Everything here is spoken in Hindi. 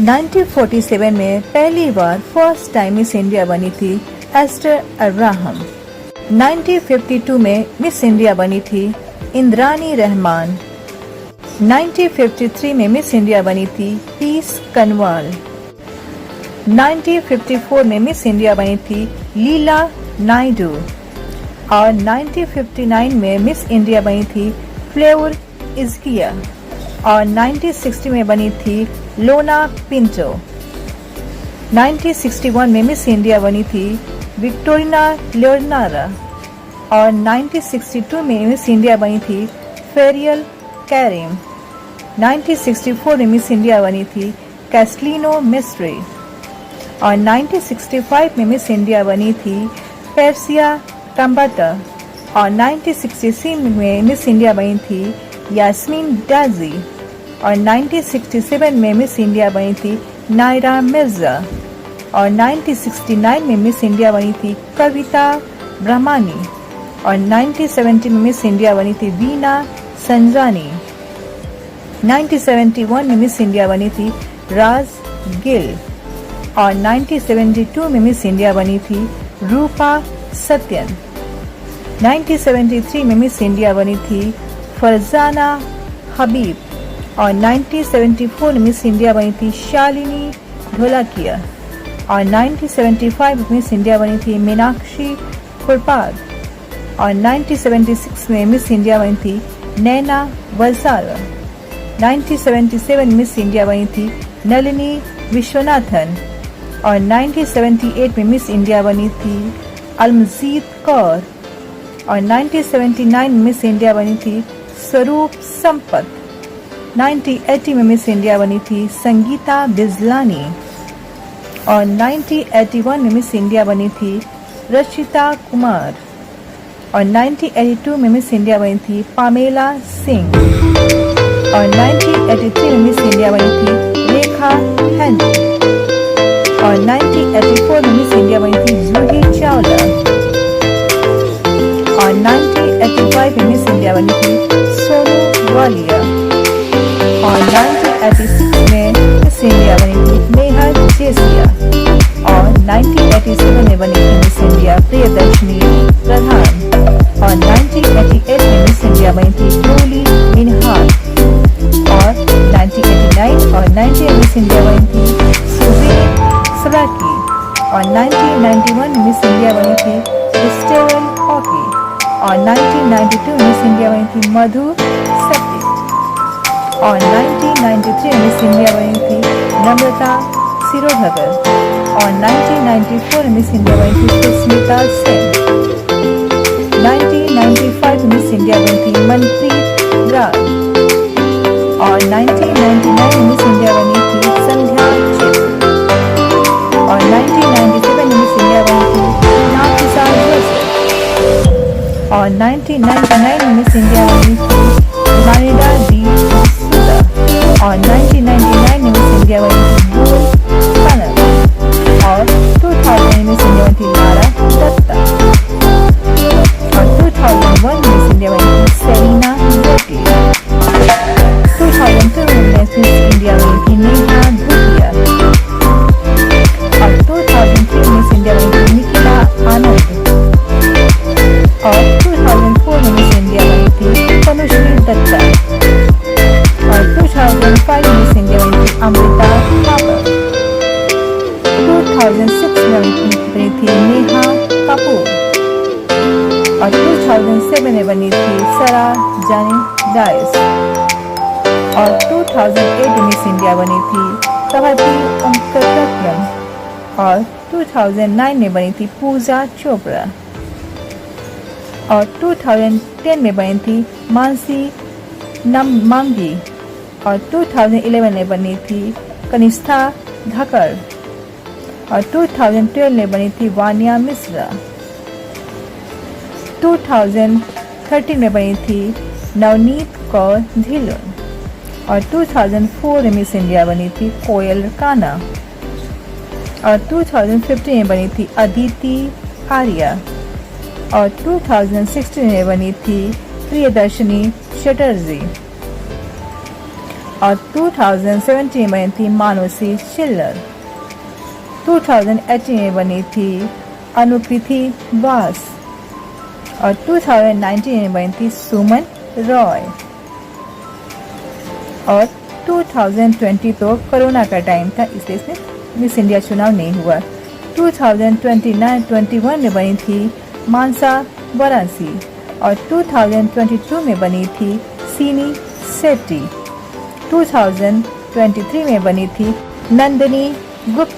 1947 में पहली बार फर्स्ट टाइम मिस इंडिया बनी थी एस्टर अब्राहम। 1952 में मिस इंडिया बनी थी इंद्रानी रहमान। 1953 में मिस इंडिया बनी थी पीस कनवाल। 1954 में मिस इंडिया बनी थी लीला नायडू और 1959 में मिस इंडिया बनी थी फ्लेवर इज़किया और 1960 में बनी थी लोना पिंटो। 1961 में मिस इंडिया बनी थी विक्टोरिना लियोनारा और 1962 में मिस इंडिया बनी थी फेरियल कैरिम। 1964 में मिस इंडिया बनी थी कैस्लिनो मिस्ट्री और 1965 में मिस इंडिया बनी थी पर्सिया टम्बाटा और 1966 में मिस इंडिया बनी थी यास्मीन डाजी और 1967 में मिस इंडिया बनी थी नायरा मिर्जा और 1969 में मिस इंडिया बनी थी कविता ब्रह्मानी और 1970 में मिस इंडिया बनी थी वीना संजानी। 1971 में मिस इंडिया बनी थी राज गिल और 1972 में मिस इंडिया बनी थी रूपा सत्यन। 1973 में मिस इंडिया बनी थी फरजाना हबीब और 1974 में मिस इंडिया बनी थी शालिनी ढोलकिया और 1975 में मिस इंडिया बनी थी मीनाक्षी खुरपाद और 1976 में मिस इंडिया बनी थी नैना वलसारा। 1977 में मिस इंडिया बनी थी नलिनी विश्वनाथन और 1978 में मिस इंडिया बनी थी अलमजीद कौर और 1979 में मिस इंडिया बनी थी स्वरूप संपत। 1980 में मिस इंडिया बनी थी संगीता बिजलानी और 1981 में मिस इंडिया बनी थी रचिता कुमार और 1982 में मिस इंडिया बनी थी पामेला सिंह और 1983 में मिस इंडिया बनी थी रेखा हेनरी और 1984 में मिस इंडिया बनी थी जूही चावला और 1985 में मिस इंडिया बनी थी सोनू ग्वालियर और 1986 में मिस इंडिया बनी थी नेहा जेसिया और 1987 में बनी थी मिस इंडिया प्रियदर्शनी प्रधान और 1988 में मिस इंडिया बनी थी डोली मिनहाल और 1989 और 90 में मिस इंडिया बनी थी सुजीन सराकी और 1991 में मिस इंडिया बनी थी क्रिस्टेबल हॉकी और 1992 में मिस इंडिया बनी थी मधु सत्ती और 1993 में मिस इंडिया बनी थी नम्रता सिरोधकर और 1994 में मिस इंडिया बनी थी सुस्मिता सेन। 1995 में मिस इंडिया बनी थी मनप्रीत राज और 1999 में मिस इंडिया बनी थी संध्या चित और 1997 में मिस इंडिया बनी थी नाफिसा जोसेफ और 1999 में मिस इंडिया बनी थी मानिडा डी सुदा और 1999 में मिस इंडिया बनी थी बोल कनर और 2000 में मिस इंडिया बनी थी लारा दत्ता और 2001 में मिस इंडिया बनी थी सेलिना गोटी। 2002 में मिस इंडिया बनी थी नेहा धूपिया और 2003 में मिस इंडिया बनी थी निखिला आनंद और 2004 में मिस इंडिया बनी थी तनुश्री दत्ता और 2005 में मिस इंडिया बनी थी अमृता थापर। 2006 में बनी थी नेहा कपूर और 2007 में बनी थी सरा जानी डाइस और 2008 में मिस इंडिया बनी थी कवती अंकरत्नम और 2009 में बनी थी पूजा चोपड़ा और 2010 में बनी थी मानसी नममांगी और 2011 में बनी थी कनिष्ठा धाकर और 2012 में बनी थी वानिया मिश्रा। 2013 में बनी थी नवनीत कौर ढिल्लों और 2004 में मिस इंडिया बनी थी कोयल काना और 2015 में बनी थी अदिति आर्या और 2016 में बनी थी प्रियदर्शनी चटर्जी और 2017 में बनी थी मानुषी छिल्लर। 2018 में बनी थी अनुकृति वास और 2019 में बनी थी सुमन रॉय। और 2020 तो कोरोना का टाइम था, इसलिए इसमें मिस इंडिया चुनाव नहीं हुआ। 2021 में बनी थी मानसा वाराणसी और 2022 में बनी थी सीनी शेट्टी। 2023 में बनी थी नंदिनी गुप्ता।